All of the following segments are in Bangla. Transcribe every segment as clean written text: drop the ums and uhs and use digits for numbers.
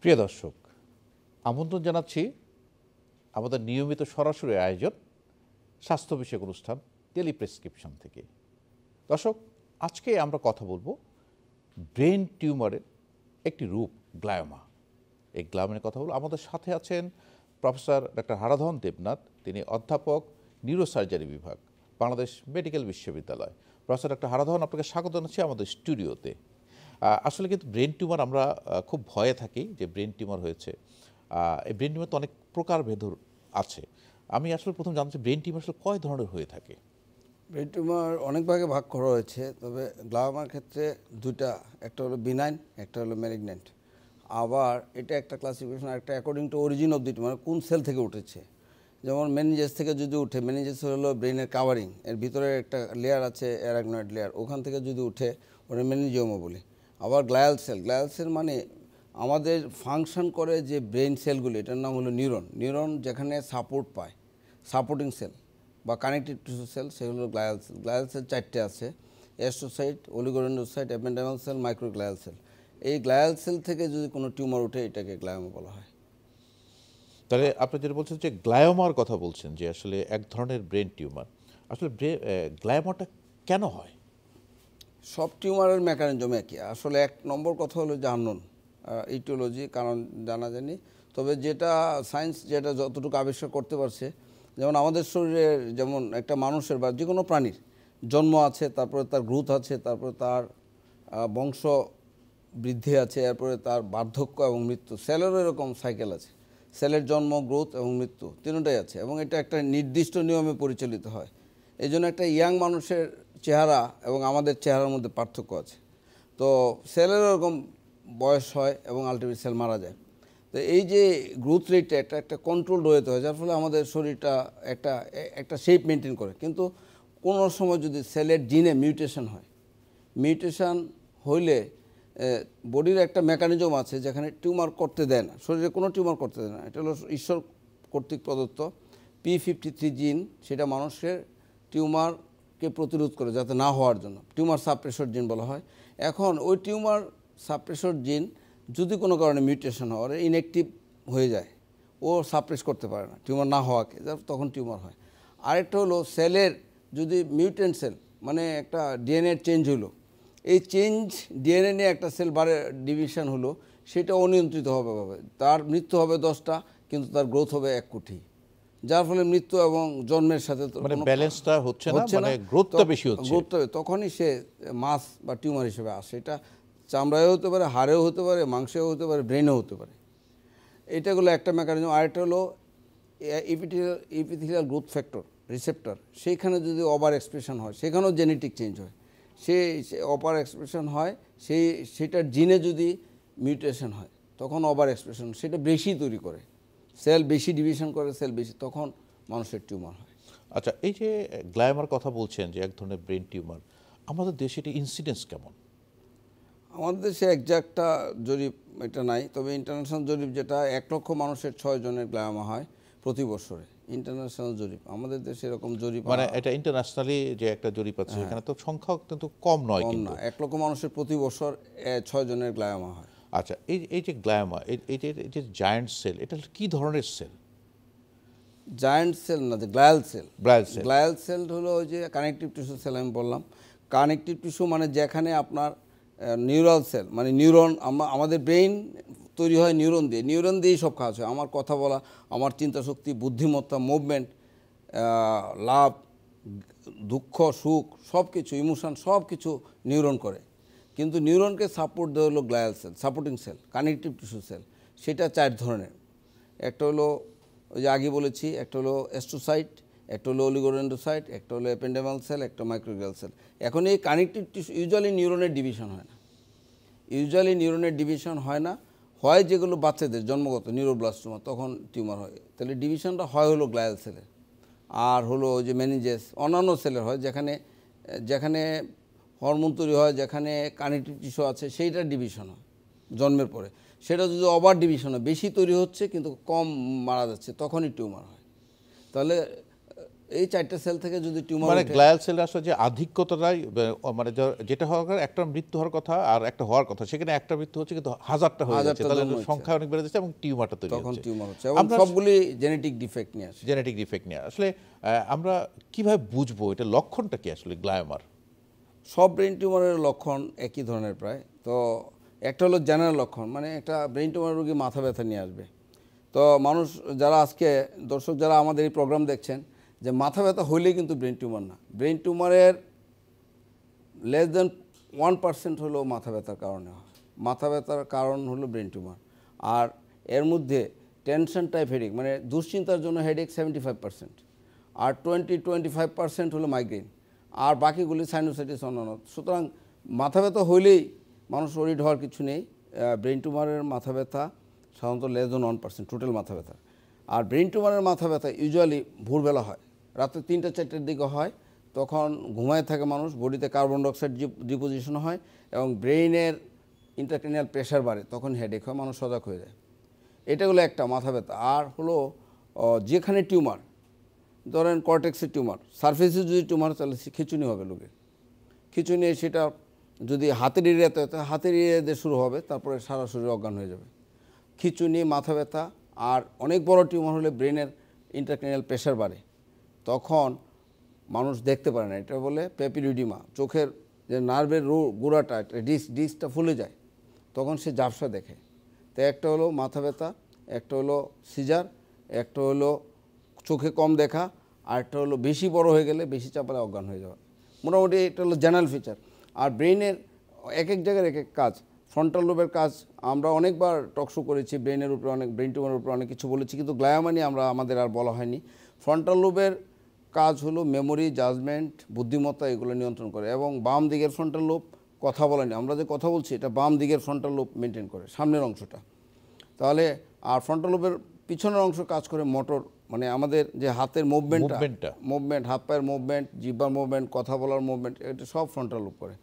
প্রিয় দর্শক, আমন্ত্রণ জানাচ্ছি আমাদের নিয়মিত সরাসরি আয়োজন স্বাস্থ্য বিষয়ক অনুষ্ঠান টেলি প্রেসক্রিপশন থেকে। দর্শক, আজকে আমরা কথা বলবো ব্রেন টিউমারের একটি রূপ গ্লায়োমা। এই গ্লায়োমার কথা বলবো। আমাদের সাথে আছেন প্রফেসর ডক্টর হারাধন দেবনাথ, তিনি অধ্যাপক নিউরোসার্জারি বিভাগ, বাংলাদেশ মেডিকেল বিশ্ববিদ্যালয়। প্রফেসর ডক্টর হারাধন, আপনাকে স্বাগত জানাচ্ছি আমাদের স্টুডিওতে। আসলে কিন্তু ব্রেন টিউমার আমরা খুব ভয়ে থাকি যে ব্রেন টিউমার হয়েছে। এই ব্রেন টিউমার তো অনেক প্রকারভেদ আছে। আমি আসলে প্রথম জানতে চাই ব্রেন টিউমার আসলে কয় ধরনের হয়ে থাকে? ব্রেন টিউমার অনেক ভাগে ভাগ করা হয়েছে, তবে গ্লায়োমার ক্ষেত্রে দুইটা, একটা হলো বিনাইন, একটা হলো ম্যালিগন্যান্ট। আবার এটা একটা ক্লাসিফিকেশন, একটা according to origin of the tumour, কোন সেল থেকে উঠেছে। যেমন মেনিনজেস থেকে যদি উঠে, মেনিনজেস হলো ব্রেনের কাভারিং, এর ভিতরে একটা লেয়ার আছে অ্যারাগনয়েড লেয়ার, ওখান থেকে যদি উঠে ওটা মেনিনজিওমা বলি। আবার গ্লায়াল সেল মানে আমাদের ফাংশন করে যে ব্রেন সেলগুলি, এটার নাম হলো নিউরন যেখানে সাপোর্ট পায়, সাপোর্টিং সেল বা কানেক্টিভ টিস্যু সেল, সেগুলো গ্লায়াল সেল। গ্লায়াল সেল চারটে আছে: অ্যাস্ট্রোসাইট, অলিগোডেন্ড্রোসাইট, এপেন্ডাইমাল সেল, মাইক্রোগ্লায়াল সেল। এই গ্লায়াল সেল থেকে যদি কোনো টিউমার ওঠে, এটাকে গ্লায়োমা বলা হয়। তাহলে আপনি যেটা বলছেন যে গ্লায়োমার কথা বলছেন, যে আসলে এক ধরনের ব্রেন টিউমার, আসলে গ্লায়োমাটা কেন হয়? সব টিউমারের মেকানিজম একই। আসলে এক নম্বর কথা হলো যে আননোন ইটিওলজি, কারণ জানা জানি। তবে যেটা সায়েন্স যেটা যতটুকু আবিষ্কার করতে পারছে, যেমন আমাদের শরীরে, যেমন একটা মানুষের বা যে কোনো প্রাণীর জন্ম আছে, তারপরে তার গ্রোথ আছে, তারপরে তার বংশ বৃদ্ধি আছে, এরপরে তার বার্ধক্য এবং মৃত্যু। সেলেরও এরকম সাইকেল আছে, সেলের জন্ম, গ্রোথ এবং মৃত্যু তিনটাই আছে, এবং এটা একটা নির্দিষ্ট নিয়মে পরিচালিত হয়। এই জন্য একটা ইয়াং মানুষের চেহারা এবং আমাদের চেহারার মধ্যে পার্থক্য আছে। তো সেলেরও এরকম বয়স হয় এবং আলটিমেট সেল মারা যায়। তো এই যে গ্রোথ রেটটা একটা কন্ট্রোল রয়েতে হয়, যার ফলে আমাদের শরীরটা একটা শেপ মেনটেন করে। কিন্তু কোনো সময় যদি সেলের জিনে মিউটেশন হইলে বডির একটা মেকানিজম আছে যেখানে টিউমার করতে দেয় না, শরীরে কোনো টিউমার করতে দেয় না। এটা হলো ঈশ্বর কর্তৃক প্রদত্ত P53 জিন, সেটা মানুষের টিউমারকে প্রতিরোধ করে যাতে না হওয়ার জন্য, টিউমার সাপ্রেসর জিন বলা হয়। এখন ওই টিউমার সাপ্রেসর জিন যদি কোনো কারণে মিউটেশন হয়, ইনঅ্যাক্টিভ হয়ে যায়, ও সাপ্রেস করতে পারে না টিউমার না হওয়াকে, তখন টিউমার হয়। আরেকটা হলো সেলের যদি মিউটেন্ট সেল, মানে একটা ডিএনএ চেঞ্জ হলো, এই চেঞ্জ ডিএনএ নিয়ে একটা সেল বারে ডিভিশন হলো, সেটা অনিয়ন্ত্রিত হবে, তার মৃত্যু হবে 10টা, কিন্তু তার গ্রোথ হবে 1 কোটি, যার ফলে মৃত্যু এবং জন্মের সাথে মানে ব্যালেন্সটা হচ্ছে না, মানে গ্রোথটা বেশি হচ্ছে। তখনই সে মাস বা টিউমার হিসেবে আসে। এটা চামড়ায়ও হতে পারে, হাড়েও হতে পারে, মাংসেও হতে পারে, ব্রেনেও হতে পারে। এটাগুলো একটা মেকানিজম। আরেকটা হলো ইপিথেলিয়াল গ্রোথ ফ্যাক্টর রিসেপ্টর, সেইখানে যদি ওভার এক্সপ্রেশন হয়, সেখানেও জেনেটিক চেঞ্জ হয়, সেই ওভার এক্সপ্রেশন হয়, সেটার জিনে যদি মিউটেশন হয়, তখন ওভার এক্সপ্রেশন সেটা বেশি তৈরি করে, সেল বেশি ডিভিশন করে, সেল বেশি, তখন মানুষের টিউমার হয়। আচ্ছা, এই যে গ্লায়োমার কথা বলছেন যে এক ধরনের ব্রেন টিউমার, আমাদের দেশে এটা ইনসিডেন্স কেমন? আমাদের দেশে একজাক্টটা জরিপ এটা নাই, তবে ইন্টারন্যাশনাল জরিপ যেটা 1 লক্ষ মানুষের 6 জনের গ্লায়োমা হয় প্রতি বছরে, ইন্টারন্যাশনাল জরিপ। আমাদের দেশে এরকম জরিপ, মানে এটা ইন্টারন্যাশনালি যে একটা জরিপ আছে, সেখানে তো সংখ্যা কিন্তু কম নয়, কিন্তু 1 লক্ষ মানুষের প্রতি বছর 6 জনের গ্লায়োমা হয়। আচ্ছা, এই যে গ্লায়োমা, এই যে জায়ান্ট সেল, এটা কি ধরনের সেল? জায়ান্ট সেল না, যে গ্লায়াল সেল। সেল গ্লায়াল সেল হলো ওই যে কানেকটিভ টিস্যু সেল আমি বললাম। কানেকটিভ টিস্যু মানে যেখানে আপনার নিউরাল সেল, মানে নিউরন, আমাদের ব্রেইন তৈরি হয় নিউরন দিয়েই সব কাজ হয়। আমার কথা বলা, আমার চিন্তা শক্তি, বুদ্ধিমত্তা, মুভমেন্ট, লাভ, দুঃখ, সুখ, সব কিছু, ইমোশন, সব কিছু নিউরন করে। কিন্তু নিউরনকে সাপোর্ট দেওয়া হলো glial cell, supporting cell, connective tissue cell. সেটা 4 ধরনের। একটা হলো ওই যে আগে বলেছি, একটা হলো অ্যাস্ট্রোসাইট, একটা হলো অলিগোডেন্ড্রোসাইট, একটা হলো এপেন্ডাইমাল সেল, একটা মাইক্রোগ্লিয়াল সেল। এখন এই কানেকটিভ টিস্যু ইউজুয়ালি নিউরনের ডিভিশন হয় না, হয় যেগুলো বাচ্চাদের জন্মগত নিউরোব্লাস্টোমা, তখন টিউমার হয়। তাহলে ডিভিশনটা হয় হলো গ্লায়াল সেলের। আর হলো ওই যে মেনিনজেস অন্যান্য সেলের হয়, যেখানে হরমোন তৈরি হয়, যেখানে কানেকটিভ টিস্যু আছে, সেইটার ডিভিশন হয় জন্মের পরে। সেটা যদি ওভার ডিভিশন হয়, বেশি তৈরি হচ্ছে কিন্তু কম মারা যাচ্ছে, তখনই টিউমার হয়। তাহলে এই 4টা সেল থেকে যদি টিউমার মানে গ্লায়াল সেল আসলে যে আধিক্যতাটাই মানে যেটা হওয়ার একটা মৃত্যু হওয়ার কথা আর একটা হওয়ার কথা, সেখানে একটা মৃত্যু হচ্ছে কিন্তু হাজারটা হয়ে যাচ্ছে, তাহলে সংখ্যা অনেক বেড়ে যাচ্ছে এবং টিউমারটা তৈরি তখন হচ্ছে। টিউমার হচ্ছে এবং সবগুলি জেনেটিক ডিফেক্ট নিয়ে আসে। জেনেটিক ডিফেক্ট নিয়ে আসলে আমরা কিভাবে বুঝবো এটা লক্ষণটা কি আসলে গ্লায়োমার? সব ব্রেন টিউমারের লক্ষণ একই ধরনের প্রায়। তো একটা হলো জেনারেল লক্ষণ, মানে একটা ব্রেন টিউমার রোগী মাথা ব্যথা নিয়ে আসবে। তো মানুষ যারা আজকে দর্শক যারা আমাদের এই প্রোগ্রাম দেখছেন, যে মাথা ব্যথা হইলেই কিন্তু ব্রেন টিউমার না। ব্রেন টিউমারের লেস দেন 1% হলো মাথা ব্যথার কারণে হয়। মাথা ব্যথার কারণ হলো ব্রেন টিউমার। আর এর মধ্যে টেনশন টাইপ হেডেক, মানে দুশ্চিন্তার জন্য হেডেক 75%, আর 25% হলো মাইগ্রেন, আর বাকিগুলি সাইনোসাইটিস অন্যান্য। সুতরাং মাথা ব্যথা হইলেই মানুষ ওরিড হওয়ার কিছু নেই। ব্রেন টিউমারের মাথা ব্যথা সাধারণত লেস দেন 1% টোটাল মাথা ব্যথা। আর ব্রেন টিউমারের মাথা ব্যথা ইউজুয়ালি ভোরবেলা হয়, রাতে 3টা-4টার দিকে হয়। তখন ঘুমায় থাকে মানুষ, বডিতে কার্বন ডাইঅক্সাইড ডিপোজিশন হয় এবং ব্রেইনের ইন্ট্রাক্রেনিয়াল প্রেশার বাড়ে, তখন হেডেক হয়, মানুষ সজাগ হয়ে যায়। এটা হলো একটা মাথা ব্যথা। আর হলো যেখানে টিউমার, ধরেন কর্টেক্সের টিউমার, সারফেসে যদি টিউমার তাহলে খিঁচুনি হবে লোকের। খিঁচুনি সেটা যদি হাতের এরিয়াতে হয় তাহলে হাতের এরিয়াতে শুরু হবে, তারপরে সারা শরীর অজ্ঞান হয়ে যাবে। খিঁচুনি, মাথা ব্যথা। আর অনেক বড় টিউমার হলে ব্রেনের ইন্ট্রাক্রেনিয়াল প্রেশার বাড়ে, তখন মানুষ দেখতে পারে না, এটা বলে প্যাপিলিউডিমা। চোখের যে নার্ভের গোড়াটা, ডিস্কটা ফুলে যায়, তখন সে ঝাপসা দেখে। তো একটা হলো মাথা ব্যথা, একটা হলো সিজার, একটা হলো চোখে কম দেখা, আর একটা হলো বেশি বড় হয়ে গেলে, বেশি চাপালে অজ্ঞান হয়ে যাওয়া। মোটামুটি এটা হলো জেনারেল ফিচার। আর ব্রেইনের এক এক জায়গার এক এক কাজ। ফ্রন্টাল লোবের কাজ আমরা অনেকবার টকশো করেছি, ব্রেইনের উপরে অনেক, ব্রেইন টিউমারের উপরে অনেক কিছু বলেছি, কিন্তু গ্লায়োমা নিয়ে আমাদের আর বলা হয়নি। ফ্রন্টাল লোবের কাজ হলো মেমোরি, জাজমেন্ট, বুদ্ধিমত্তা, এগুলো নিয়ন্ত্রণ করে। এবং বাম দিকের ফ্রন্টাল লোব কথা বলেনি, আমরা যে কথা বলছি এটা বাম দিকের ফ্রন্টাল লোব মেনটেন করে, সামনের অংশটা। তাহলে আর ফ্রন্টাল লোবের পিছনের অংশ কাজ করে মোটর, মানে আমাদের যে হাতের মুভমেন্ট, হাত পায়ের মুভমেন্ট, জিহ্বার মুভমেন্ট, কথা বলার মুভমেন্ট, এটা সব ফ্রন্টাল লোব করে।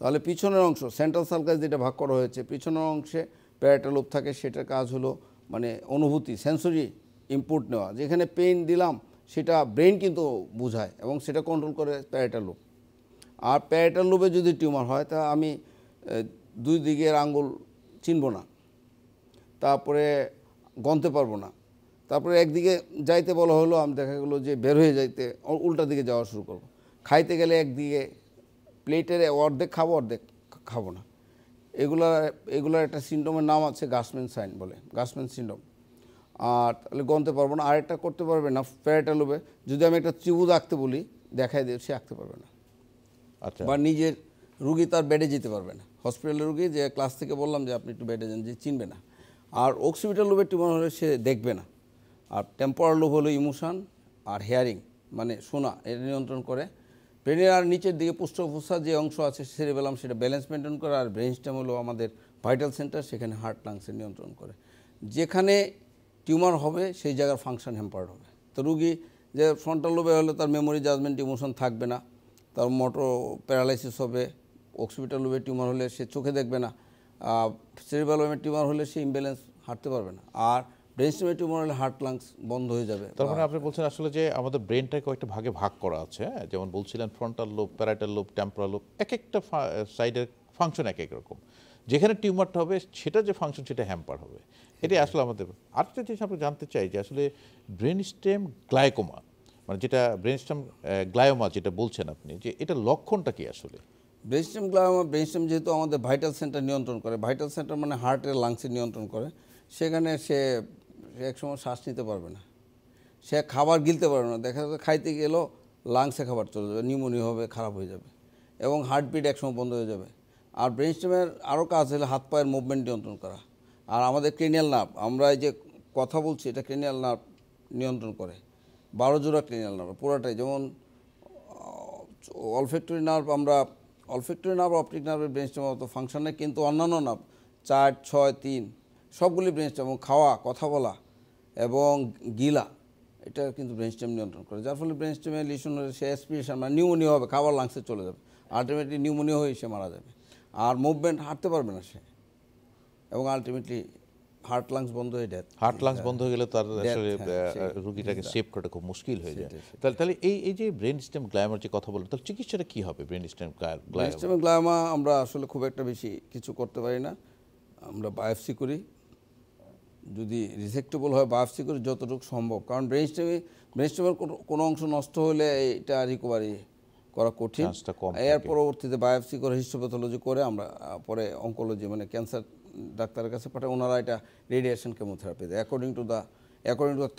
তাহলে পিছনের অংশ, সেন্ট্রাল সার্কাস যেটা ভাগ করা হয়েছে, পিছনের অংশে প্যারাইটাল লোব থাকে, সেটার কাজ হলো মানে অনুভূতি, সেন্সরি ইনপুট নেওয়া। যেখানে পেইন দিলাম সেটা ব্রেন কিন্তু বোঝায় এবং সেটা কন্ট্রোল করে প্যারাইটাল লোব। আর প্যারাইটাল লোবে যদি টিউমার হয় তা আমি দুই দিকের আঙ্গুল চিনব না, তারপরে গনতে পারবো না, তারপরে একদিকে যাইতে বলা হলো, আমি দেখা গেলো যে বের হয়ে যাইতে উল্টা দিকে যাওয়া শুরু করব। খাইতে গেলে একদিকে প্লেটের অর্ধেক খাবো, অর্ধেক খাবো না। এগুলার একটা সিনড্রোমের নাম আছে, গাসম্যান সাইন বলে, গাসম্যান সিনড্রোম। আর তাহলে গনতে পারবো না। আরেকটা করতে পারবে না প্যারাইটাল লোবে, যদি আমি একটা ত্রিভুজ আঁকতে বলি, দেখাই দিয়ে সে আঁকতে পারবে না। আচ্ছা। বা নিজের রুগী তার বেডে যেতে পারবে না, হসপিটালের রুগী যে ক্লাস থেকে বললাম যে আপনি একটু বেডে যান, যে চিনবে না। আর অক্সিপিটাল লোবের টিউমার হলে সে দেখবে না। আর টেম্পোরাল লোব হলো ইমোশন আর হেয়ারিং, মানে শোনা, এটা নিয়ন্ত্রণ করে। ব্রেনের আর নিচের দিকে পৃষ্ঠপ্রস্থ যে অংশ আছে সেরেবেলাম, সেটা ব্যালেন্স মেনটেন করে। আর ব্রেন স্টেম হলো আমাদের ভাইটাল সেন্টার, সেখানে হার্ট লাংসের নিয়ন্ত্রণ করে। যেখানে টিউমার হবে সেই জায়গার ফাংশন হ্যাম্পার্ড হবে। তো রুগী যে ফ্রন্টাল লোবে হলে তার মেমোরি, জাজমেন্ট, ইমোশন থাকবে না, তার মোটর প্যারালাইসিস হবে। অক্সিপিটাল লোবের টিউমার হলে সে চোখে দেখবে না। সেরিব্রাল লোবের টিউমার হলে সে ইমব্যালেন্স, হাঁটতে পারবে না। আর ব্রেন স্টেমের টিউমার হলে হার্ট লাংস বন্ধ হয়ে যাবে। তার মানে আপনি বলছেন আসলে যে আমাদের ব্রেনটাকে কয়েকটা ভাগে ভাগ করা আছে, যেমন বলছিলেন frontal lobe, parietal lobe, temporal lobe, এক একটা সাইডের ফাংশন এক এক রকম। যেখানে টিউমারটা হবে সেটা যে ফাংশন সেটা হ্যাম্পার হবে। এটাই আসলে আমাদের। আরেকটা জিনিস আমরা জানতে চাই যে আসলে ব্রেন স্টেম গ্লাইকোমা, মানে যেটা ব্রেন স্টেম গ্লায়োমা যেটা বলছেন আপনি, যে এটা লক্ষণটা কি আসলে? ব্রেন স্টেম গ্লায়োমা, ব্রেন স্টেম যেহেতু আমাদের ভাইটাল সেন্টার নিয়ন্ত্রণ করে, ভাইটাল সেন্টার মানে হার্টের লাংসের নিয়ন্ত্রণ করে, সেখানে সে একসময় শ্বাস নিতে পারবে না, সে খাবার গিলতে পারবে না। দেখা যাচ্ছে খাইতে গেলেও লাংসে খাবার চলে যাবে, নিউমোনিয়া হবে, খারাপ হয়ে যাবে এবং হার্টবিট একসময় বন্ধ হয়ে যাবে। আর ব্রেন স্টেমের আরও কাজ হলে হাত পায়ের মুভমেন্ট নিয়ন্ত্রণ করা। আর আমাদের ক্রেনিয়াল নার্ভ, আমরা এই যে কথা বলছি এটা ক্রেনিয়াল নার্ভ নিয়ন্ত্রণ করে। 12 জোড়া ক্রেনিয়াল নার্ভ পুরাটাই, যেমন অলফ্যাক্টরি নার্ভ, আমরা অলফ্যাক্টরি নার্ভ, অপটিক নার্ভের ব্রেন স্টেমের মতো ফাংশন নেই, কিন্তু অন্যান্য নার্ভ 4, 6, 3 সবগুলি ব্রেন স্টেম, এবং খাওয়া, কথা বলা এবং গিলা, এটা কিন্তু ব্রেন স্টেম নিয়ন্ত্রণ করে। যার ফলে ব্রেন স্টেমে লিশন হলে সে অ্যাসপিরেশন, মানে নিউমোনিয়া হবে, খাবার লাংসে চলে যাবে, আলটিমেটলি নিউমোনিয়া হয়ে সে মারা যাবে। আর মুভমেন্ট, হাঁটতে পারবে না সে, এবং আলটিমেটলি হার্ট লাংস বন্ধ হয়ে ডেথ। হার্ট লাংস বন্ধ হয়ে গেলে তার আসলে হ্যাঁ, রোগীটাকে সেভ করাটা খুব মুশকিল হয়ে যায়। তাহলে এই যে ব্রেন স্টেম গ্লাইমার যে কথা বললেন, তাহলে চিকিৎসাটা কি হবে ব্রেন স্টেম গ্লাইমার? ব্রেনস্টেমের গ্লাইমা আমরা আসলে খুব একটা বেশি কিছু করতে পারি না। আমরা বায়োপসি করি, যদি রিসেক্টেবল হয় বায়োপসি করি যতটুকু সম্ভব, কারণ ব্রেনস্টেমের কোনো অংশ নষ্ট হলে এটা রিকভারি করা কঠিন। চান্সটা কম এর পরবর্তীতে বায়োপসি করে হিস্টোপ্যাথোলজি করে আমরা পরে অঙ্কোলজি মানে ক্যান্সার ডাক্তারের কাছে পাঠাই, ওনারা এটা রেডিয়েশন কেমোথেরাপি দেয় according to the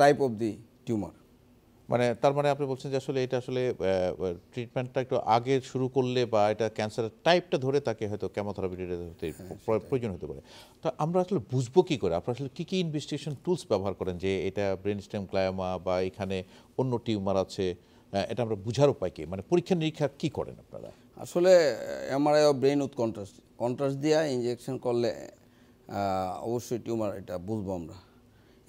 type of the tumour. মানে তার মানে আপনি বলছেন যে আসলে এটা আসলে ট্রিটমেন্টটা একটু আগে শুরু করলে বা এটা ক্যান্সারের টাইপটা ধরে তাকে হয়তো কেমোথেরাপি প্রয়োজন হতে পারে। তো আমরা আসলে বুঝবো কি করে? আপনারা আসলে কি ইনভেস্টিগেশন টুলস ব্যবহার করেন যে এটা ব্রেন স্টেম গ্লায়োমা বা এখানে অন্য টিউমার আছে, এটা আমরা বুঝার উপায় কি? মানে পরীক্ষা নিরীক্ষা কি করেন আপনারা? আসলে MRI of brain with contrast দিয়ে ইনজেকশন করলে অবশ্যই টিউমার এটা বুঝবো আমরা।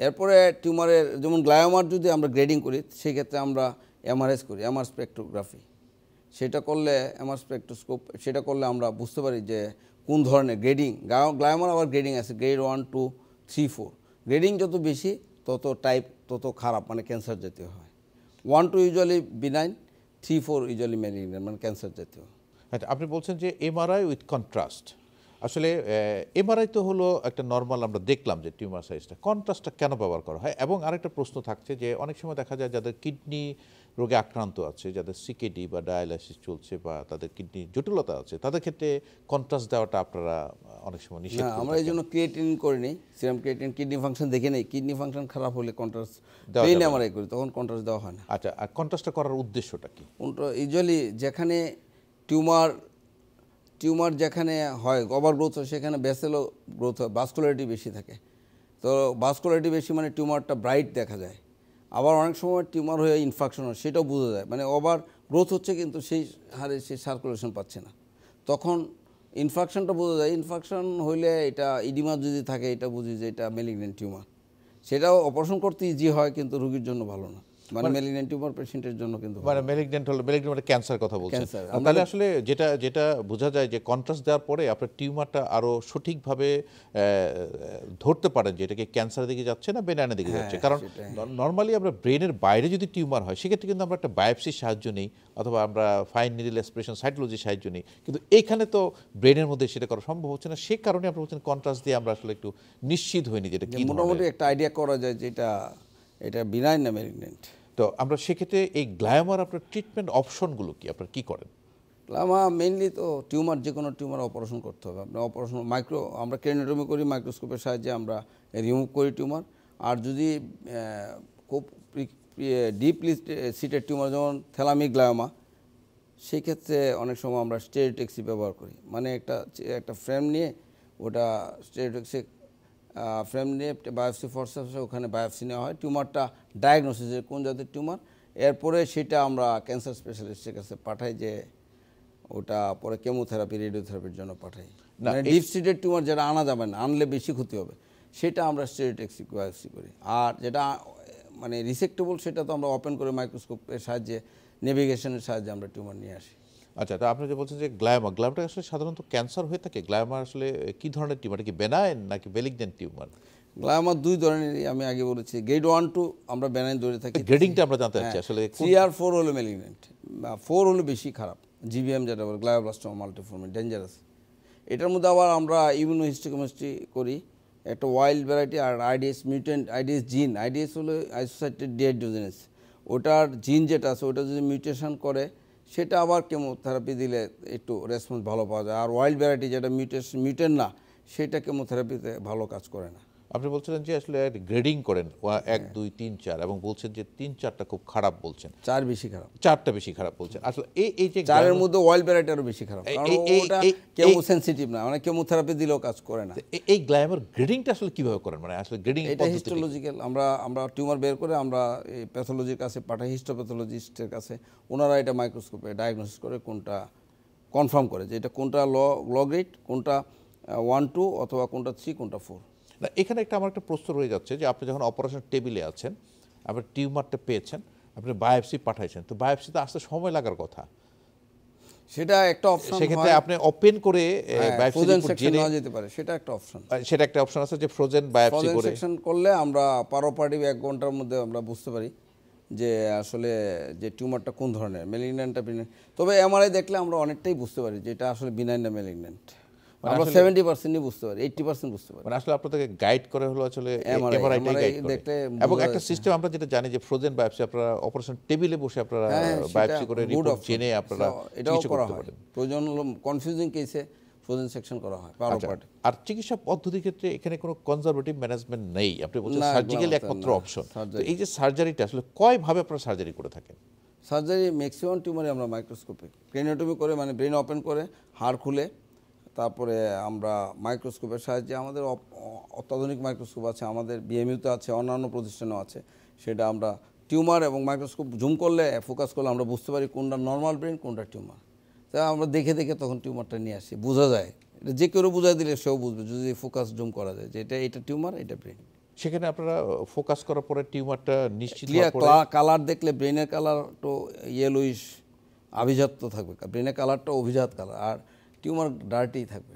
এরপরে টিউমারের যেমন গ্লায়োমার যদি আমরা গ্রেডিং করি সেক্ষেত্রে আমরা এমআরএস করি, এমআর স্পেকট্রোগ্রাফি। সেটা করলে এমআর স্পেকট্রোস্কোপ, সেটা করলে আমরা বুঝতে পারি যে কোন ধরনের গ্রেডিং। গ্লায়োমার আবার গ্রেডিং আছে, গ্রেড 1, 2, 3, 4। গ্রেডিং যত বেশি তত টাইপ তত খারাপ, মানে ক্যান্সার জাতীয় হয়। 1, 2 ইউজুয়ালি বিনাইন, 3, 4 ইউজুয়ালি ম্যালিগন্যান্ট, মানে ক্যান্সার জাতীয়। আচ্ছা, আপনি বলছেন যে এমআরআই উইথ কন্ট্রাস্ট। আসলে এমআরআই তো হলো একটা নর্মাল, আমরা দেখলাম যে টিউমার সাইজটা, কন্ট্রাস্টটা কেন ব্যবহার করা হয়? এবং আরেকটা প্রশ্ন থাকছে যে অনেক সময় দেখা যায় যাদের কিডনি রোগে আক্রান্ত আছে, যাদের সিকেডি বা ডায়ালাইসিস চলছে বা তাদের কিডনি জটিলতা আছে, তাদের ক্ষেত্রে কন্ট্রাস্ট দেওয়াটা আপনারা অনেক সময় নিষেধ না, করে আমরা এই থাকেন। জন্য ক্রিয়েটিন করিনি, সিরাম ক্রিয়েটিন কিডনি ফাংশন দেখে নেই। কিডনি ফাংশন খারাপ হলে কন্ট্রাস্ট দেওয়া প্লেন যাবে না। আমরা করি, তখন কন্ট্রাস্ট দেওয়া হয় না। আচ্ছা, আর কন্ট্রাস্টটা করার উদ্দেশ্যটা কি? ইউজুয়ালি যেখানে টিউমার যেখানে হয় ওভার গ্রোথ হয়, সেখানে ভেসেলও গ্রোথ হয়, ভাস্কুলারিটি বেশি থাকে। তো ভাস্কুলারিটি বেশি মানে টিউমারটা ব্রাইট দেখা যায়। আবার অনেক সময় টিউমার হয়ে ইনফেকশন হয়, সেটাও বোঝা যায়, মানে ওভার গ্রোথ হচ্ছে কিন্তু সেই হারে সেই সার্কুলেশন পাচ্ছে না, তখন ইনফেকশনটা বোঝা যায়। ইনফেকশন হইলে এটা ইডিমা যদি থাকে এটা বুঝি যে এটা ম্যালিগন্যান্ট টিউমার। সেটাও অপারেশন করতে ইজি হয় কিন্তু রোগীর জন্য ভালো না, মানে ম্যালিগন্যান্ট টিউমার পেশেন্টের জন্য কিন্তু মানে ম্যালিগন্যান্ট হলো, ম্যালিগন্যান্ট মানে ক্যান্সার কথা বলছেন। ক্যান্সার। তাহলে আসলে যেটা বোঝা যায় যে কন্ট্রাস্ট দেওয়ার পরে আপনার টিউমারটা আরো সঠিকভাবে ধরতে পারেন যে এটাকে ক্যান্সারের দিকে যাচ্ছে না বেনাইনের দিকে যাচ্ছে। কারণ নর্মালি আমরা ব্রেনের বাইরে যদি টিউমার হয় সেক্ষেত্রে কিন্তু আমরা একটা বায়োপসির সাহায্য নিই অথবা আমরা ফাইন নিডল অ্যাসপিরেশন সাইটোলজির সাহায্য নিই, কিন্তু এইখানে তো ব্রেনের মধ্যে সেটা করা সম্ভব হচ্ছে না। সে কারণে আপনি বলছেন কন্ট্রাস্ট দিয়ে আমরা আসলে একটু নিশ্চিত হইনি যেটা কি মোটামুটি একটা আইডিয়া করা যায় যে এটা বিনাইন না ম্যালিগন্যান্ট। তো আমরা সেক্ষেত্রে এই গ্লায়োমার আপনার ট্রিটমেন্ট অপশনগুলো কি, আপনার কি করেন? মেইনলি তো টিউমার, যে কোনো টিউমার অপারেশন করতে হবে। আপনার অপারেশন আমরা ক্রেনিওটমি করি, মাইক্রোস্কোপের সাহায্যে আমরা রিমুভ করি টিউমার। আর যদি খুব ডিপলি সিটেড টিউমার যেমন থ্যালামিক গ্লায়োমা, সেই ক্ষেত্রে অনেক সময় আমরা স্টেরিওটেক্সি ব্যবহার করি, মানে একটা ফ্রেম নিয়ে ওটা স্টেরিওটেক্সি ফ্রেম নিয়ে বায়োপসি ফরসেপসে ওখানে বায়োপসি নেওয়া হয়, টিউমারটা ডায়াগনোসিসের কোন জাতের টিউমার। এরপরে সেটা আমরা ক্যান্সার স্পেশালিস্টের কাছে পাঠাই, যে ওটা পরে কেমোথেরাপি রেডিওথেরাপির জন্য পাঠাই। মানে ডিপ সিটেড টিউমার যেটা আনা যাবে না, আনলে বেশি ক্ষতি হবে, সেটা আমরা স্টেরিওটেক্সি বায়োপসি করি। আর যেটা মানে রিসেক্টেবল সেটা তো আমরা ওপেন করে মাইক্রোস্কোপের সাহায্যে, নেভিগেশনের সাহায্যে আমরা টিউমার নিয়ে আসি। আচ্ছা, তা আপনি যে বলছেন যে গ্লায়োমাটা আসলে সাধারণত ক্যান্সার হয়ে থাকে, গ্লায়োমা আসলে কি ধরনের টিউমার, কি বেনাইন নাকি ম্যালিগন্যান্ট টিউমার? গ্লায়োমা দুই ধরনেরই, আমি আগে বলেছি। গ্রেড 1, 2 আমরা বেনাইন ধরে থাকি, গ্রেডিংটা আমরা জানতে চাচ্ছি আসলে 3 আর 4 হলো ম্যালিগন্যান্ট। 4 হলো বেশি খারাপ, জিবিএম যেটা বলে গ্লায়োব্লাস্টোমা মাল্টিফর্ম, ডেঞ্জারাস। এটার মধ্যে আবার আমরা ইমিউনোহিস্টোকেমিস্ট্রি করি, একটা ওয়াইল্ড ভ্যারাইটি আর আইডিএস মিউটেন্ট, আইডিএস জিন, আইডিএস হলো আইসোসাইটেড ডিহাইড্রোজেনেস, ওটার জিন যেটা আছে ওটা যদি মিউটেশন করে সেটা আবার কেমোথেরাপি দিলে একটু রেসপন্স ভালো পাওয়া যায়। আর ওয়াইল্ড ভ্যারাইটি যেটা মিউটেন্ট না, সেটা কেমোথেরাপিতে ভালো কাজ করে না। আপনি বলছিলেন যে আসলে গ্রেডিং করেন 1, 2, 3, 4 এবং বলছেন যে 3, 4টা খুব খারাপ বলছেন, 4 বেশি খারাপ, 4টা বেশি খারাপ বলছেন। আসলে এই যে 4 এর মধ্যে ওয়াইল্ড ভ্যারাইটি আরও বেশি খারাপ, কারণ ওটা কেমো সেনসিটিভ না, মানে কেমোথেরাপি দিলেও কাজ করে না। এই গ্লায়োমার গ্রেডিংটা আসলে কিভাবে করেন? মানে আসলে গ্রেডিং এটা হিস্টোলজিক্যাল, আমরা টিউমার বের করে আমরা এই প্যাথোলজির কাছে পাঠাই, হিস্টোপ্যাথোলজিস্টের কাছে। ওনারা এটা মাইক্রোস্কোপে ডায়াগনোসিস করে, কোনটা কনফার্ম করে যে এটা কোনটা লো গ্রেড, কোনটা 1, 2 অথবা কোনটা 3, কোনটা 4। না, এখানে আমার একটা প্রশ্ন রয়ে যাচ্ছে যে আপনি যখন অপারেশন টেবিলে আছেন, আপনি টিউমারটা পেয়েছেন, আপনি বায়োপসি পাঠাইছেন, তো বায়োপসিতে আসতে সময় লাগার কথা। সেটা একটা অপশন সেক্ষেত্রে আপনি ওপেন করে বায়োপসি ফ্রোজেন রিপোর্ট সেকশন জেনে নেওয়া যেতে পারে, সেটা একটা অপশন। সেটা একটা অপশন আছে যে ফ্রোজেন বায়োপসি ফ্রোজেন করে সেকশন করলে আমরা পারোপার্টিভ 1 ঘন্টার মধ্যে আমরা বুঝতে পারি যে আসলে যে টিউমারটা কোন ধরনের, ম্যালিগন্যান্টটা বিনাইন। তবে এমআরআই দেখলে আমরা অনেকটাই বুঝতে পারি যে এটা আসলে বিনাইন না ম্যালিগন্যান্ট। আমরা 70%ই বুঝতে পারি, 80% বুঝতে পারি। মানে আসলে আপনাদেরকে গাইড করে হলো আসলে MRI এমআরআইটাই গাইড করে। দেখলে এবং বোঝা একটা যাচ্ছে। সিস্টেম আমরা যেটা জানি যে ফ্রোজেন বায়োপসি আপনারা অপারেশন টেবিলে বসে আপনারা বায়োপসি করে রিপোর্ট জেনে আপনারা এটাও চিকিৎসা করা করতে হয়। পারেন। প্রয়োজন হলো কনফিউজিং কেসে ফ্রোজেন সেকশন করা হয় পারোপার্টিভ। আর চিকিৎসা পদ্ধতির ক্ষেত্রে এখানে কোনো কনজারভেটিভ ম্যানেজমেন্ট নেই, আপনি বলছেন না, সার্জিক্যাল এগুলো একমাত্র না, অপশন। তো surgery। এই যে সার্জারিটা আসলে কয় ভাবে আপনারা সার্জারি করে থাকেন? সার্জারি ম্যাক্সিমাম টিউমারে আমরা মাইক্রোস্কোপে ক্রেনিওটমি করে, মানে ব্রেন ওপেন করে হাড় খুলে তারপরে আমরা মাইক্রোস্কোপের সাহায্যে, আমাদের অত্যাধুনিক মাইক্রোস্কোপ আছে, আমাদের বিএমইউতে আছে, অন্যান্য প্রতিষ্ঠানেও আছে, সেটা আমরা টিউমার এবং মাইক্রোস্কোপ জুম করলে ফোকাস করলে আমরা বুঝতে পারি কোনটা নর্মাল ব্রেন কোনটা টিউমার। তা আমরা দেখে দেখে তখন টিউমারটা নিয়ে আসি, বোঝা যায়। এটা যে কেউ বুঝাই দিলে সেও বুঝবে যদি ফোকাস জুম করা যায় যে এটা টিউমার, এটা ব্রেন। সেখানে আপনারা ফোকাস করার পরে টিউমারটা নিশ্চিত ক্লিয়ার হওয়ার পরে কালার দেখলে ব্রেনের কালার তো ইয়েলোইশ আভিজাত্য থাকবে, ব্রেনের কালারটা অভিজাত কালার, আর টিউমার ডার্টি থাকবে,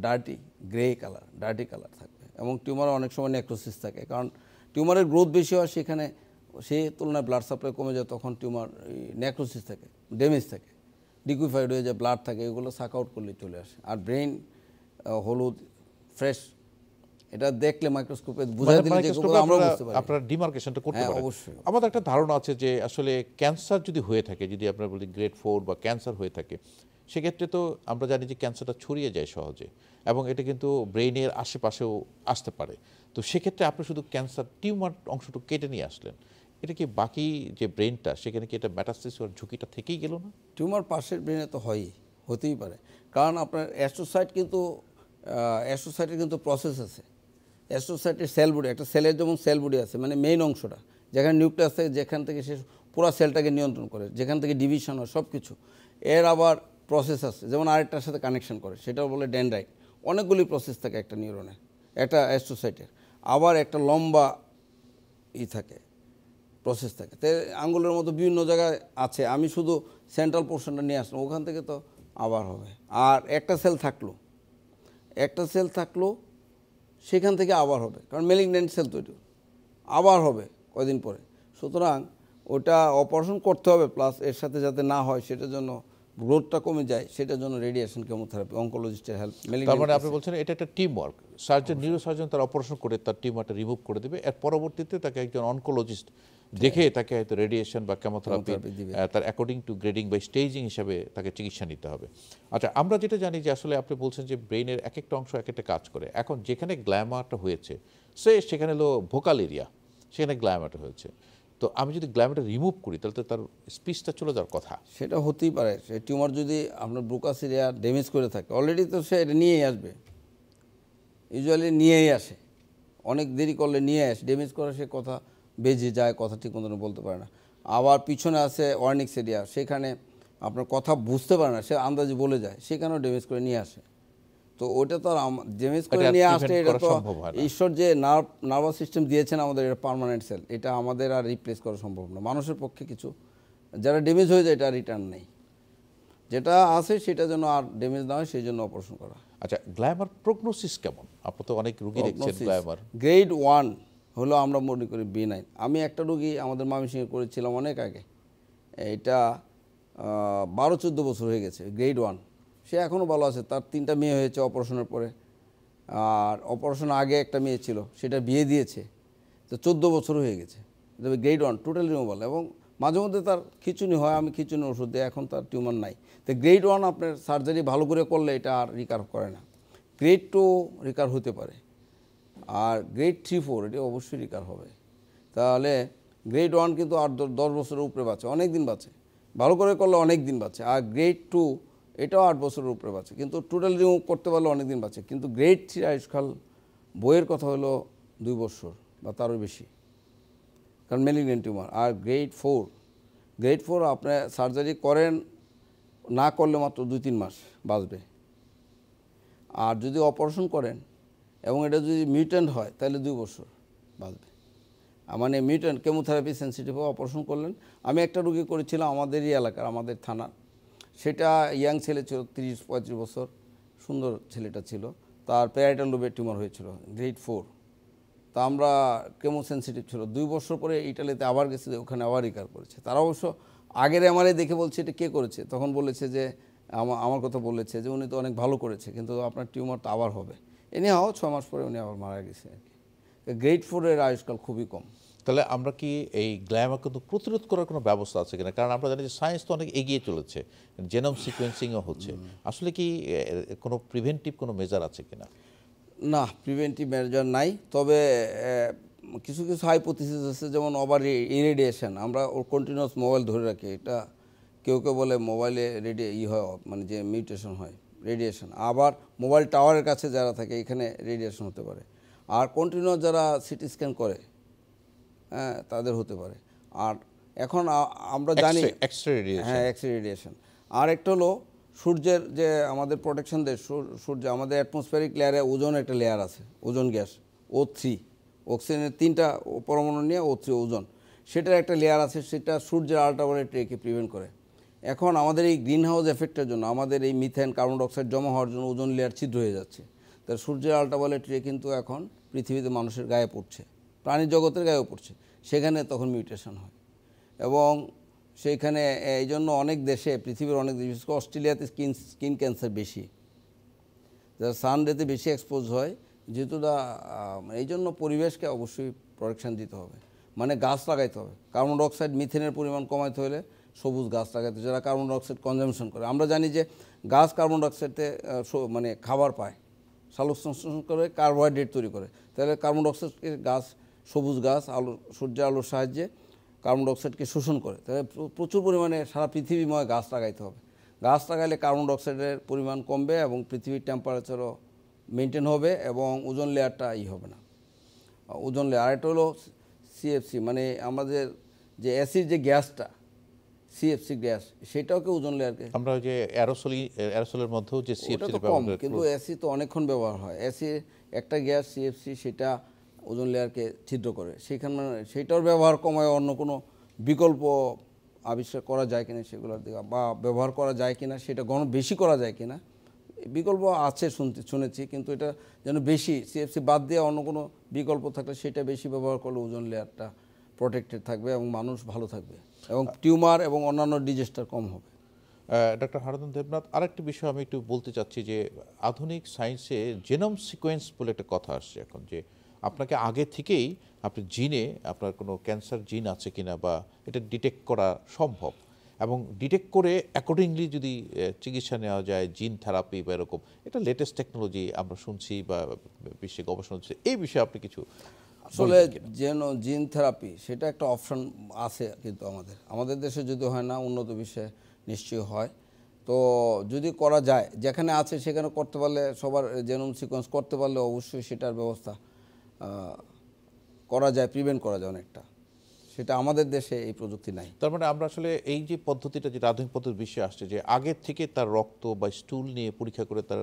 dirty grey colour, dirty colour থাকবে। এবং টিউমার অনেক সময় নেক্রোসিস থাকে, কারণ টিউমারের গ্রোথ বেশি হয়, সেখানে সেই তুলনায় ব্লাড সাপ্লাই কমে যায়, তখন টিউমার নেক্রোসিস থাকে, ড্যামেজ থাকে, লিকুইফাইড হয়ে যায়, ব্লাড থাকে, এগুলো সাক আউট করলে চলে আসে। আর ব্রেন হলুদ ফ্রেশ, এটা দেখলে মাইক্রোস্কোপে বুঝাই দিলে যেগুলো আমরা বুঝতে পারি। আপনারা ডিমার্কেশনটা করতে হ্যাঁ, পারেন। অবশ্যই। আমাদের একটা ধারণা আছে যে আসলে ক্যান্সার যদি হয়ে থাকে, যদি আপনারা বলি গ্রেড 4 বা ক্যান্সার হয়ে থাকে, সেক্ষেত্রে তো আমরা জানি যে ক্যান্সারটা ছড়িয়ে যায় সহজে, এবং এটা কিন্তু ব্রেইনের আশেপাশেও আসতে পারে। তো সেক্ষেত্রে আপনি শুধু ক্যান্সার টিউমার অংশটুকু কেটে নিয়ে আসলেন, এটা কি বাকি যে ব্রেনটা সেখানে কি এটা মেটাস্টাসিস হওয়ার ঝুঁকিটা থেকেই গেল না? টিউমার পাশের ব্রেনে তো হয়ই, হতেই পারে, কারণ আপনার অ্যাস্ট্রোসাইট কিন্তু অ্যাস্ট্রোসাইটের কিন্তু প্রসেস আছে। অ্যাস্ট্রোসাইটের সেল বডি, একটা সেলের যেমন সেল বডি আছে, মানে মেইন অংশটা যেখানে নিউক্লিয়াস থাকে, যেখান থেকে সে পুরো সেলটাকে নিয়ন্ত্রণ করে, যেখান থেকে ডিভিশন হয় সব কিছু, এর আবার প্রসেস আছে, যেমন আরেকটার সাথে কানেকশন করে, সেটা বলে ডেনড্রাইট। অনেকগুলি প্রসেস থাকে একটা নিউরনের, একটা অ্যাস্ট্রোসাইটের, আবার একটা লম্বা থাকে, প্রসেস থাকে। তো আঙ্গুলের মতো বিভিন্ন জায়গায় আছে, আমি শুধু সেন্ট্রাল পোর্শনটা নিয়ে আসলাম, ওখান থেকে তো আবার হবে। আর একটা সেল থাকলো সেখান থেকে আবার হবে, কারণ ম্যালিগন্যান্ট সেল তৈরি আবার হবে কয়দিন পরে। সুতরাং ওটা অপারেশন করতে হবে, প্লাস এর সাথে যাতে না হয় সেটার জন্য গ্রোথটা কমে যায়, সেটার জন্য রেডিয়েশন, কেমোথেরাপি, অনকোলজিস্টের হেল্প। তার মানে আপনি বলছেন এটা একটা টিম ওয়ার্ক। সার্জন, নিউরোসার্জন তার অপারেশন করে তার টিউমারটা রিমুভ করে দেবে, এর পরবর্তীতে তাকে একজন অনকোলজিস্ট দেখে তাকে হয়তো রেডিয়েশন বা কেমোথেরাপি তার অ্যাকর্ডিং টু গ্রেডিং বা স্টেজিং হিসাবে তাকে চিকিৎসা নিতে হবে। আচ্ছা, আমরা যেটা জানি যে আসলে আপনি বলছেন যে ব্রেইনের এক একটা অংশ এক একটা কাজ করে। এখন যেখানে গ্ল্যামারটা হয়েছে সেখানে হলো ভোকাল এরিয়া, সেখানে গ্ল্যামারটা হয়েছে। তো আমি যদি গ্ল্যামারটা রিমুভ করি তাহলে তো তার স্পিচটা চলে যাওয়ার কথা। সেটা হতেই পারে। সে টিউমার যদি আপনার ব্রোকাস এরিয়া ড্যামেজ করে থাকে অলরেডি, তো সে এটা নিয়েই আসবে, ইউজুয়ালি নিয়েই আসে, অনেক দেরি করলে নিয়ে আসে, ড্যামেজ করে সে কথা বেজে যায়, কথা ঠিক মতন বলতে পারে না। আবার পিছনে আছে ওয়ার্নিক্স এরিয়া, সেখানে আপনার কথা বুঝতে পারে না, সে আন্দাজে বলে যায়, সেখানেও ড্যামেজ করে নিয়ে আসে। তো ওটা তো আর ড্যামেজ করে নিয়ে আসতে, এটা তো ঈশ্বর যে নার্ভাস সিস্টেম দিয়েছেন আমাদের, এটা পার্মানেন্ট সেল, এটা আমাদের আর রিপ্লেস করা সম্ভব না। মানুষের পক্ষে কিছু যারা ড্যামেজ হয়ে যায় এটা রিটার্ন নেই, যেটা আছে সেটা যেন আর ড্যামেজ না হয় সেই জন্য অপারেশন করা। আচ্ছা, গ্ল্যামার প্রগনোসিস কেমন? আপনি তো অনেক রোগী দেখছেন গ্ল্যামার। গ্রেড 1 হলো আমরা মনে করি B9। আমি একটা রোগী আমাদের ময়মনসিংহে করেছিলাম অনেক আগে, এটা 12-14 বছর হয়ে গেছে, গ্রেড 1। সে এখনও ভালো আছে, তার 3টা মেয়ে হয়েছে অপারেশনের পরে, আর অপারেশন আগে একটা মেয়ে ছিল সেটা বিয়ে দিয়েছে, তো 14 বছর হয়ে গেছে। তবে গ্রেড 1 টোটাল রিমুভাল, এবং মাঝে মধ্যে তার খিচুনি হয়, আমি খিচুনির ওষুধ দিই, এখন তার টিউমার নাই। তো গ্রেড 1 আপনার সার্জারি ভালো করে করলে এটা আর রিকার করে না। গ্রেড 2 রিকার হতে পারে, আর গ্রেড 3-4 এটি অবশ্যই রিকার হবে। তাহলে গ্রেড 1 কিন্তু আর 10 বছরের উপরে বাঁচে, অনেক দিন বাঁচে, ভালো করে করলে অনেক দিন বাঁচে। আর গ্রেড 2 এটাও 8 বছরের উপরে বাঁচে, কিন্তু টোটাল রিমুভ করতে পারলে অনেক দিন বাঁচে। কিন্তু গ্রেড 3 আয়ুষ্কাল বইয়ের কথা হলো 2 বছর বা তারও বেশি, কারণ ম্যালিগন্যান্ট টিউমার। আর গ্রেড 4 আপনি সার্জারি করেন না করলে মাত্র 2-3 মাস বাঁচবে। আর যদি অপারেশন করেন এবং এটা যদি মিউট্যান্ট হয় তাহলে 2 বছর বাঁচবে। মানে মিউট্যান্ট কেমোথেরাপি সেন্সিটিভ অপারেশন করলেন। আমি একটা রোগী করেছিলাম আমাদেরই এলাকার, আমাদের থানার, সেটা ইয়াং ছেলে ছিল, 30-35 বছর, সুন্দর ছেলেটা ছিল, তার প্যারাইটাল লোবের টিউমার হয়েছিল গ্রেড 4। তা আমরা কেমো সেন্সিটিভ ছিল, 2 বছর পরে ইটালিতে আবার গেছে, ওখানে আবার রিকার করেছে। তারা অবশ্য আগের এমআরআই দেখে বলছে এটা কে করেছে, তখন বলেছে যে আমার কথা বলেছে যে উনি তো অনেক ভালো করেছে, কিন্তু আপনার টিউমার তো আবার হবে। এনে 6 মাস পরে উনি আবার মারা গেছে আর কি। গ্রেড 4-এর আয়ুষ্কাল খুবই কম। তাহলে আমরা কি এই গ্লায়ামা কিন্তু প্রতিরোধ করার কোনো ব্যবস্থা আছে কিনা? কারণ আমরা জানি যে সায়েন্স তো অনেক এগিয়ে চলেছে, জেনোম সিকোয়েন্সিংও হচ্ছে। আসলে কি কোনো প্রিভেন্টিভ কোনো মেজার আছে কিনা? না, প্রিভেন্টিভ মেজার নাই, তবে কিছু কিছু হাইপোথিসিস আছে, যেমন ওভার ইরেডিয়েশন। আমরা ওর কন্টিনিউয়াস মোবাইল ধরে রাখি, এটা কেউ কেউ বলে মোবাইলে হয়, মানে যে মিউটেশন হয়, রেডিয়েশন। আবার মোবাইল টাওয়ারের কাছে যারা থাকে এখানে রেডিয়েশন হতে পারে। আর কন্টিনিউয়াস যারা সিটি স্ক্যান করে, হ্যাঁ, তাদের হতে পারে। আর এখন আমরা জানি এক্স-রে রেডিয়েশন। হ্যাঁ, এক্স রেডিয়েশন। আর একটা হলো সূর্যের যে আমাদের প্রোটেকশন দেয়, সূর্য আমাদের অ্যাটমসফিয়ারিক লেয়ারে ওজোন একটা লেয়ার আছে, ওজোন গ্যাস O3, অক্সিজেনের 3টা পরমাণু নিয়ে O3 ওজোন, সেটার একটা লেয়ার আছে, সেটা সূর্যের আল্ট্রাভায়োলেট রেকে প্রিভেন্ট করে। এখন আমাদের এই গ্রিন হাউস এফেক্টের জন্য, আমাদের এই মিথেন, কার্বন ডাইঅক্সাইড জমা হওয়ার জন্য ওজোন লেয়ার ছিদ্র হয়ে যাচ্ছে। তার সূর্যের আল্ট্রাভায়োলেট রে কিন্তু এখন পৃথিবীতে মানুষের গায়ে পড়ছে, প্রাণী জগতের গায়েও পড়ছে, সেখানে তখন মিউটেশন হয়। এবং সেইখানে এই জন্য অনেক দেশে, পৃথিবীর অনেক দেশ, বিশেষ করে অস্ট্রেলিয়াতে স্কিন ক্যান্সার বেশি, যারা সান রেতে বেশি এক্সপোজ হয়, যেহেতু এই জন্য পরিবেশকে অবশ্যই প্রোটেকশন দিতে হবে, মানে গাছ লাগাইতে হবে। কার্বন ডাইঅক্সাইড, মিথেনের পরিমাণ কমাইতে হলে সবুজ গাছ লাগাইতে, যারা কার্বন ডাইঅক্সাইড কনজামশন করে। আমরা জানি যে গাছ কার্বন ডাইঅক্সাইডে মানে খাবার পায়, সালোক সংশ্লেষণ করে কার্বোহাইড্রেট তৈরি করে। তাহলে কার্বন ডাইঅক্সাইডকে গাছ, সবুজ গাছ সূর্যের আলোর সাহায্যে কার্বন ডাইঅক্সাইডকে শোষণ করে। তাহলে প্রচুর পরিমাণে সারা পৃথিবীময় গাছ লাগাইতে হবে। গাছ লাগাইলে কার্বন ডাইঅক্সাইডের পরিমাণ কমবে এবং পৃথিবীর টেম্পারেচারও মেনটেন হবে এবং ওজোন লেয়ারটা হবে না। ওজোন লেয়ার আরেকটা হলো সিএফসি, মানে আমাদের যে অ্যাসিড যে গ্যাসটা, সিএফসি গ্যাস, সেটাও ওজোন লেয়ারকে, আমরা যে অ্যারোসলের মধ্যেও যে সিএফসি কম, কিন্তু অ্যাসি তো অনেকক্ষণ ব্যবহার হয়। অ্যাসি একটা গ্যাস সিএফসি, সেটা ওজোন লেয়ারকে ছিদ্র করে। সেখানে সেটার ব্যবহার কমায় অন্য কোনো বিকল্প আবিষ্কার করা যায় কিনা সেগুলোর দিকে, বা ব্যবহার করা যায় কিনা, সেটা বেশি করা যায় কিনা, বিকল্প আছে শুনেছি, কিন্তু এটা যেন বেশি সিএফসি বাদ দিয়ে অন্য কোনো বিকল্প থাকলে সেটা বেশি ব্যবহার করলে ওজোন লেয়ারটা প্রোটেক্টেড থাকবে এবং মানুষ ভালো থাকবে এবং টিউমার এবং অন্যান্য ডিজিজটা কম হবে। ডক্টর হারাধন দেবনাথ, আরেকটি বিষয় আমি একটু বলতে চাচ্ছি যে আধুনিক সায়েন্সে জেনোম সিকোয়েন্স বলে একটা কথা আসছে এখন, যে আপনাকে আগে থেকেই আপনি জিনে আপনার কোনো ক্যান্সার জিন আছে কিনা বা এটা ডিটেক্ট করা সম্ভব, এবং ডিটেক্ট করে অ্যাকর্ডিংলি যদি চিকিৎসা নেওয়া যায়, জিন থেরাপি বা এরকম, এটা লেটেস্ট টেকনোলজি আমরা শুনছি বা বিশ্বে গবেষণা হচ্ছে। এই বিষয়ে আপনি কিছু আসলে জিন থেরাপি সেটা একটা অপশন আছে, কিন্তু আমাদের দেশে যদি হয় না, উন্নত বিশ্বে নিশ্চয়ই হয়। তো যদি করা যায়, যেখানে আছে সেখানে করতে পারলে, সবার জেনোম সিকোয়েন্স করতে পারলে অবশ্যই সেটার ব্যবস্থা করা যায়, প্রিভেন্ট করা যায় অনেকটা। সেটা আমাদের দেশে এই প্রযুক্তি নাই। তার মানে আমরা আসলে এই যে পদ্ধতিটা, যেটা আধুনিক পদ্ধতি বিশ্বে আসছে, যে আগের থেকে তার রক্ত বা স্টুল নিয়ে পরীক্ষা করে তার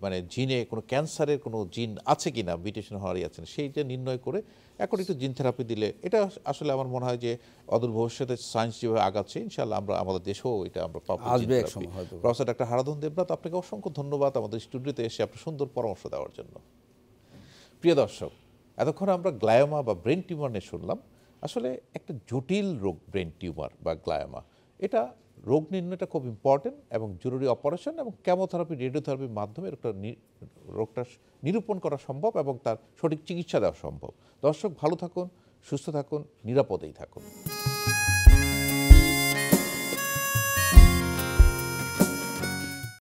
মানে জিনে কোনো ক্যান্সারের কোনো জিন আছে কিনা, মিউটেশন হওয়ারই আছে না, সেইটা নির্ণয় করে এখন একটু জিন থেরাপি দিলে, এটা আসলে আমার মনে হয় যে অদূর ভবিষ্যতে সায়েন্স যেভাবে আগাচ্ছে, ইনশাআল্লাহ আমরা আমাদের দেশেও এটা আমরা পাবো। আসবে এক সময় হয়তো। প্রফেসর ডক্টর হারাধন দেবনাথ, আপনাকে অসংখ্য ধন্যবাদ আমাদের স্টুডিওতে এসে আপনার সুন্দর পরামর্শ দেওয়ার জন্য। প্রিয় দর্শক, এতক্ষণ আমরা গ্লায়োমা বা ব্রেন টিউমার নিয়ে শুনলাম। আসলে একটা জটিল রোগ ব্রেন টিউমার বা গ্লায়োমা, এটা রোগ নির্ণয়টা খুব ইম্পর্টেন্ট এবং জরুরি অপারেশন এবং কেমোথেরাপি, রেডিওথেরাপির মাধ্যমে রোগটা নিরূপণ করা সম্ভব এবং তার সঠিক চিকিৎসা দেওয়া সম্ভব। দর্শক, ভালো থাকুন, সুস্থ থাকুন, নিরাপদেই থাকুন।